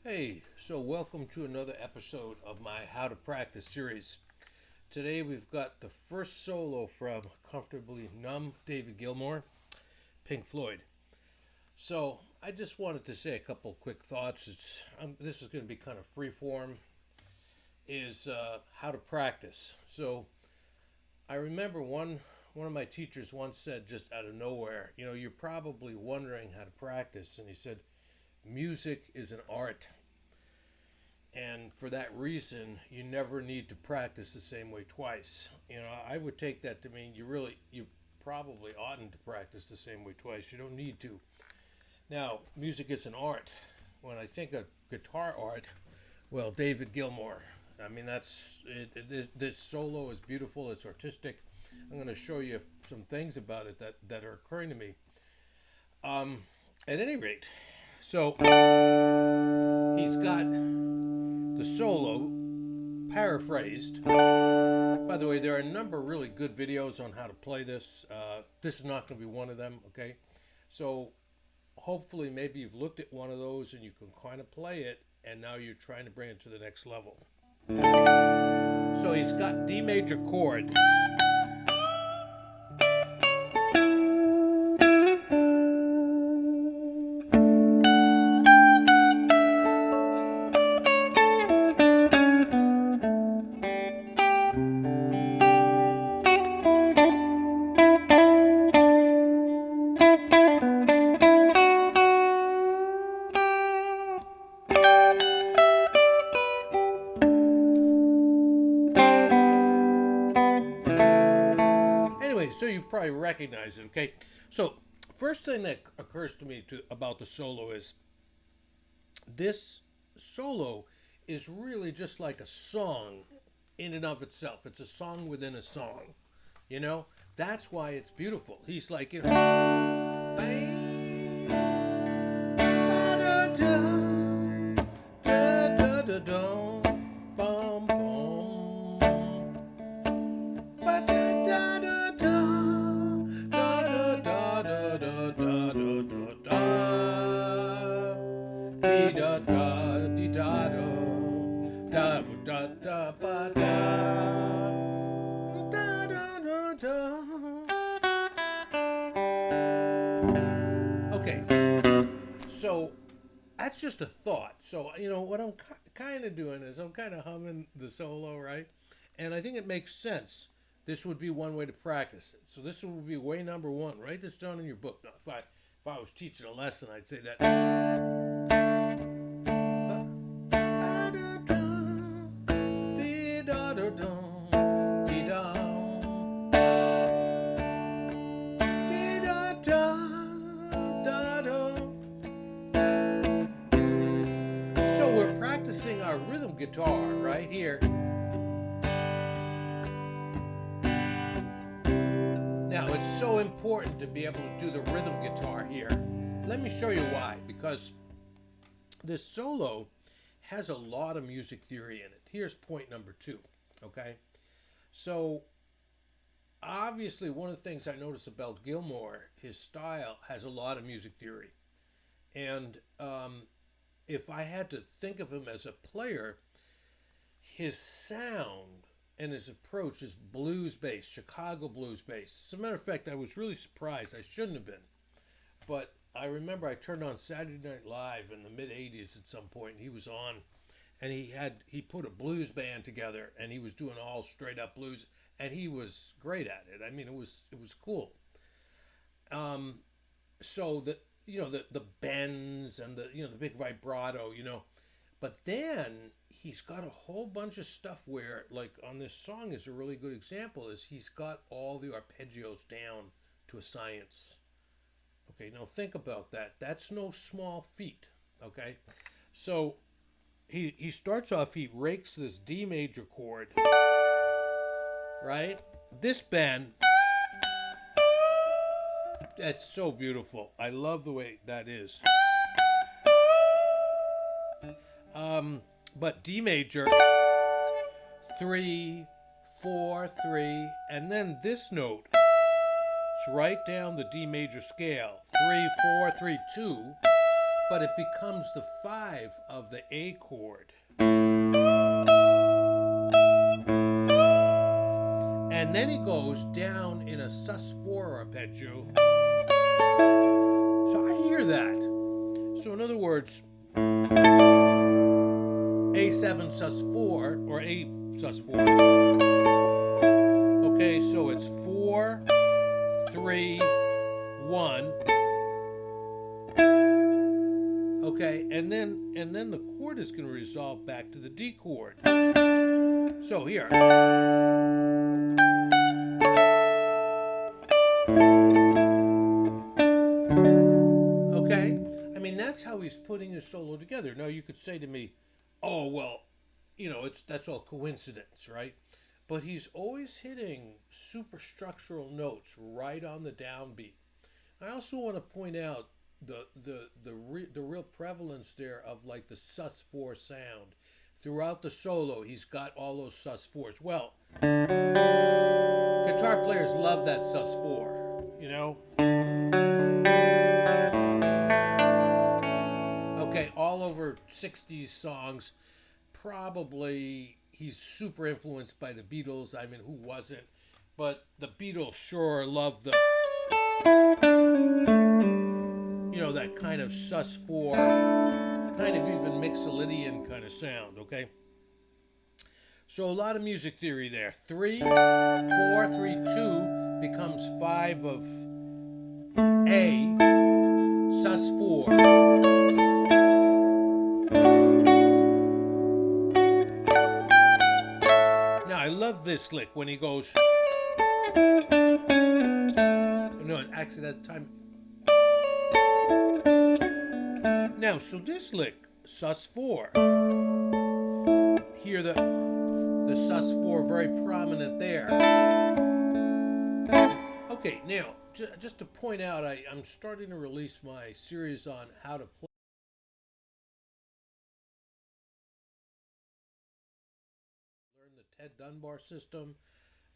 Hey, so welcome to another episode of my How to Practice series. Today we've got the first solo from Comfortably Numb, David Gilmour, Pink Floyd. So I just wanted to say a couple quick thoughts. This is going to be kind of free form, is how to practice. So I remember one of my teachers once said just out of nowhere, you're probably wondering how to practice. And he said, music is an art. And for that reason, you never need to practice the same way twice. I would take that to mean you probably oughtn't to practice the same way twice. You don't need to. Now, music is an art. When I think of guitar art, well, David Gilmour. I mean, that's it. This solo is beautiful. It's artistic. I'm going to show you some things about it that are occurring to me. At any rate, so he's got the solo paraphrased. By the way, there are a number of really good videos on how to play this. This is not going to be one of them, okay? So hopefully maybe you've looked at one of those and you can kind of play it, and now you're trying to bring it to the next level. So he's got D major chord. So you probably recognize it, okay? So first thing that occurs to me about the solo is this solo is really just like a song in and of itself. It's a song within a song, That's why it's beautiful. He's like, Okay, so that's just a thought. So, what I'm kind of doing is I'm kind of humming the solo, right? And I think it makes sense. This would be one way to practice it. So this would be way number one. Write this down in your book. Now, if I was teaching a lesson, I'd say that. So we're practicing our rhythm guitar right here. Now, it's so important to be able to do the rhythm guitar here. Let me show you why. Because this solo has a lot of music theory in it. Here's point number 2, okay? So, obviously, one of the things I noticed about Gilmour, his style has a lot of music theory. And if I had to think of him as a player, his sound and his approach is blues-based, Chicago blues-based. As a matter of fact, I was really surprised. I shouldn't have been. But I remember I turned on Saturday Night Live in the mid-'80s at some point, and he was on, and he put a blues band together, and he was doing all straight-up blues, and he was great at it. I mean, it was cool. So the bends and the big vibrato, But then he's got a whole bunch of stuff where, like on this song is a really good example, is he's got all the arpeggios down to a science. Okay, now think about that. That's no small feat, okay? So he starts off, he rakes this D major chord, right? This bend, that's so beautiful. I love the way that is. But D major, 3, 4, 3, and then this note, it's right down the D major scale, 3, 4, 3, 2, but it becomes the 5 of the A chord. And then he goes down in a sus4 arpeggio. So I hear that. So in other words, A7 sus4 or A sus4. Okay, so it's 4, 3, 1. Okay, and then the chord is going to resolve back to the D chord. So here. Okay, I mean that's how he's putting his solo together. Now you could say to me, "Oh well, that's all coincidence, right?" But he's always hitting superstructural notes right on the downbeat. I also want to point out the real prevalence there of like the sus4 sound throughout the solo. He's got all those sus4s. Well, guitar players love that sus4, Okay, all over 60s songs, probably he's super influenced by the Beatles. I mean, who wasn't? But the Beatles sure love that kind of sus4, kind of even Mixolydian kind of sound, okay? So a lot of music theory there. 3, 4, 3, 2 becomes 5 of A, sus4. Now I love this lick when he goes. No, actually that time. Now, so this lick, sus4. Hear the sus4 very prominent there. Okay, now, just to point out, I'm starting to release my series on how to play. Learn the Ted Dunbar system.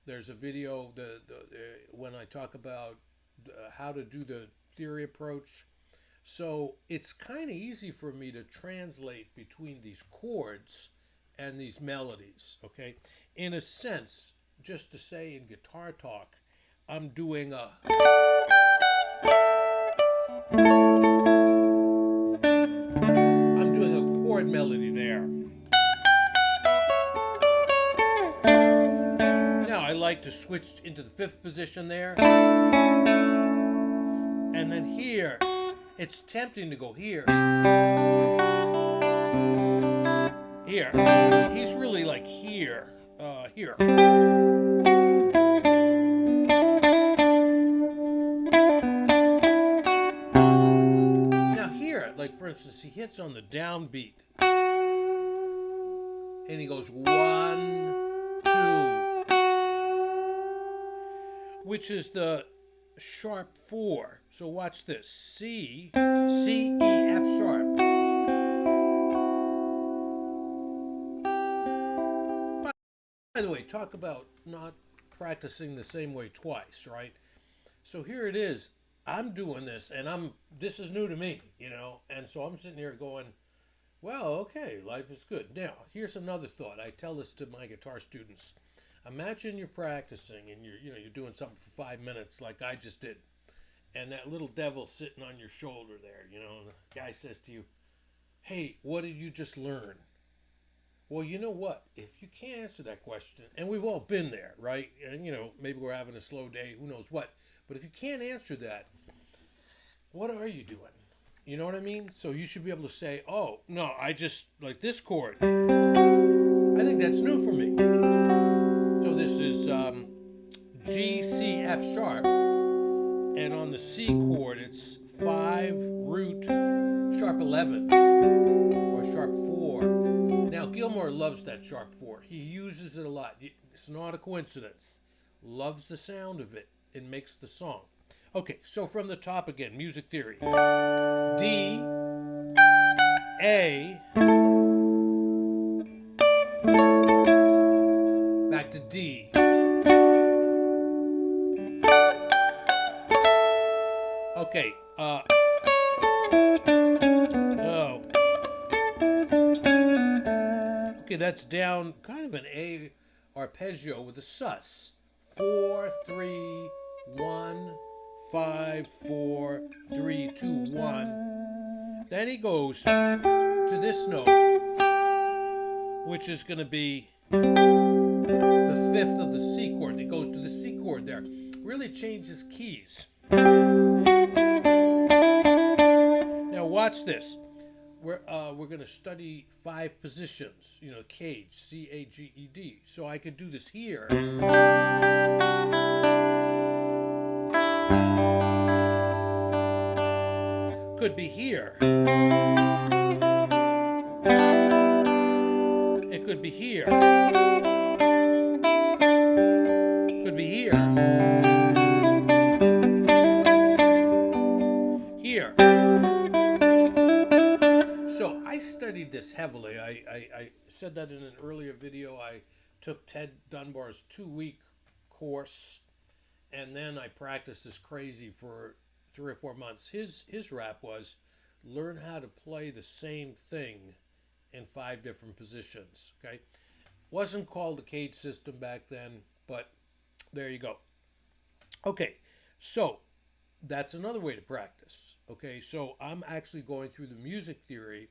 There's a video when I talk about how to do the theory approach. So it's kind of easy for me to translate between these chords and these melodies, okay? In a sense, just to say in guitar talk, I'm doing a chord melody there. Now I like to switch into the 5th position there. And then here, it's tempting to go here. Here. He's really like here. Here. Now here, like for instance, he hits on the downbeat. And he goes 1, 2. Which is the sharp 4. So watch this. C, E, F sharp. By the way, talk about not practicing the same way twice, right? So here it is. I'm doing this, and this is new to me, and so I'm sitting here going, well, okay, life is good. Now, here's another thought. I tell this to my guitar students. Imagine you're practicing and you're doing something for 5 minutes like I just did. And that little devil's sitting on your shoulder there, and the guy says to you, hey, what did you just learn? Well, you know what? If you can't answer that question, and we've all been there, right? And, maybe we're having a slow day, who knows what. But if you can't answer that, what are you doing? You know what I mean? So you should be able to say, oh, no, I just like this chord. I think that's new for me. So this is G, C, F sharp. And on the C chord, it's 5, root, sharp 11, or sharp 4. Now, Gilmour loves that sharp 4. He uses it a lot. It's not a coincidence. Loves the sound of it. It makes the song. Okay, so from the top again, music theory. D, A, back to D. Okay, Okay, that's down kind of an A arpeggio with a sus. 4, 3, 1, 5, 4, 3, 2, 1. Then he goes to this note, which is going to be the 5th of the C chord. It goes to the C chord there. Really changes keys. Now watch this. We're going to study 5 positions. You know, cage, C-A-G-E-D. So I could do this here. Could be here. It could be here. Could be here. Here. So I studied this heavily. I said that in an earlier video. I took Ted Dunbar's 2-week course, and then I practiced this crazy for 3 or 4 months. His rap was learn how to play the same thing in 5 different positions. Okay, wasn't called the cage system back then, but there you go. Okay, so that's another way to practice. Okay, so I'm actually going through the music theory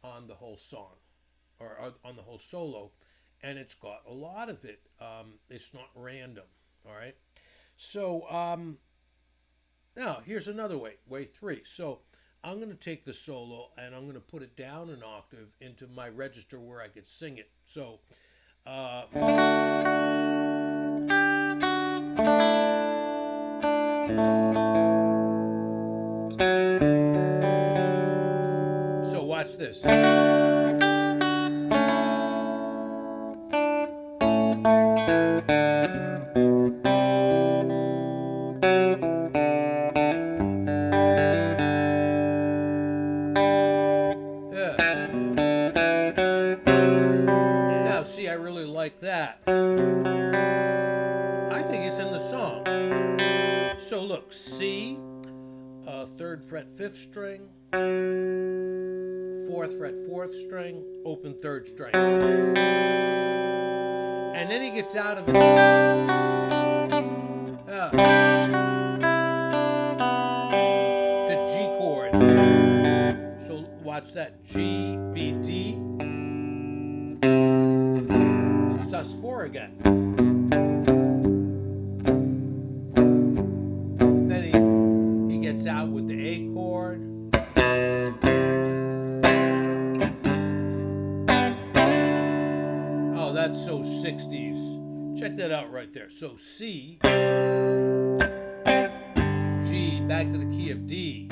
on the whole song, or on the whole solo, and it's got a lot of it. It's not random. All right, so now here's another way, way 3. So I'm going to take the solo and I'm going to put it down an octave into my register where I could sing it. So watch this. Now, see, I really like that. I think it's in the song. So look, C, 3rd fret 5th string, 4th fret 4th string, open 3rd string. And then he gets out of it. The G chord. So watch that. G, B, D. sus4 again. Then he gets out with the A chord. Oh, that's so 60s. Check that out right there. So C, G, back to the key of D.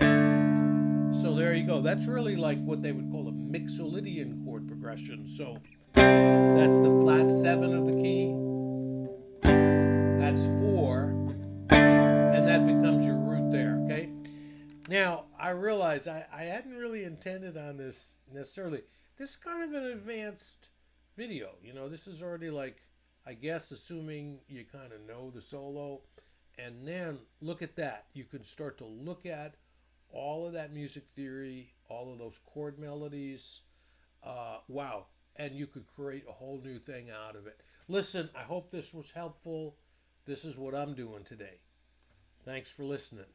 So there you go. That's really like what they would call a mixolydian chord progression. So that's the flat 7 of the key. That's 4. And that becomes your root there, okay? Now, I realize I hadn't really intended on this necessarily. This is kind of an advanced video. You know, this is already like, I guess, assuming you kind of know the solo. And then look at that. You can start to look at all of that music theory, all of those chord melodies. Wow. And you could create a whole new thing out of it. Listen, I hope this was helpful. This is what I'm doing today. Thanks for listening.